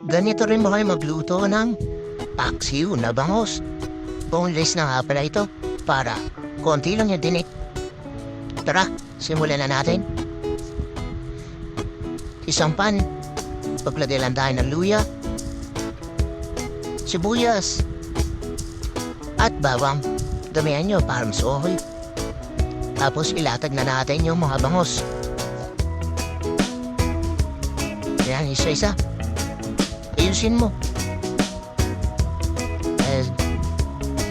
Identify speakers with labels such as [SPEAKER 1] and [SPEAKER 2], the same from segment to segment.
[SPEAKER 1] ganito rin ba kayo magluto ng paksiw na bangos? Boneless na nga pala ito para konti lang yung tinik. Tara, simulan na natin. Isang pan, paglagay lang tayo ng luya, sibuyas, at bawang. Damihan nyo para mas okay. Tapos ilatag na natin yung mga bangos. Yan, isa-isa. Ayusin mo.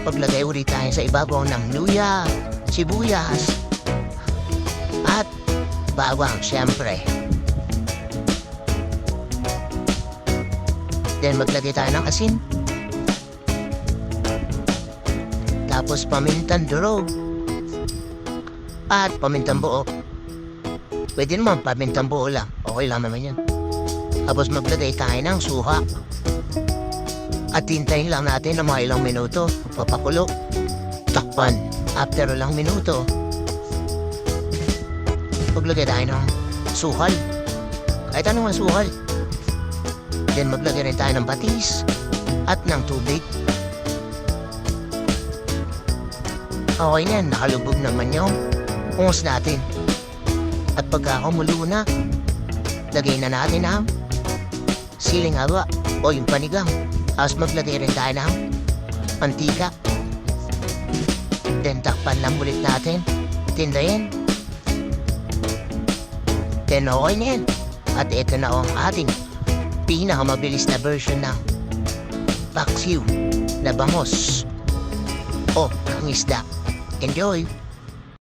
[SPEAKER 1] Paglagay ulit tayo sa ibabaw ng luya, sibuyas, at bawang, syempre. Then maglagay tayo ng asin. Tapos pamintang durog. At pamintang buo. Pwede naman pamintang buo lang. Okay lang naman yan. Tapos maglagay tayo ng suha. At hintayin lang natin ng mga ilang minuto. Papakulo. Takpan. After ilang minuto, maglagay tayo ng suhal. Kahit anong suhal. Then maglagay rin tayo ng patis at ng tubig. Okay na yan. Nakalubog naman yung ungos natin. At pagka kumulo na, lagay na natin ang siling haba o yung panigang. Tapos maglagay rin tayo ng mantika. Then takpan lang ulit natin. Tindayin. Then okay na yan. At ito na ang ating pinakamabilis na version ng paksiw na bangos o ang isda. Enjoy!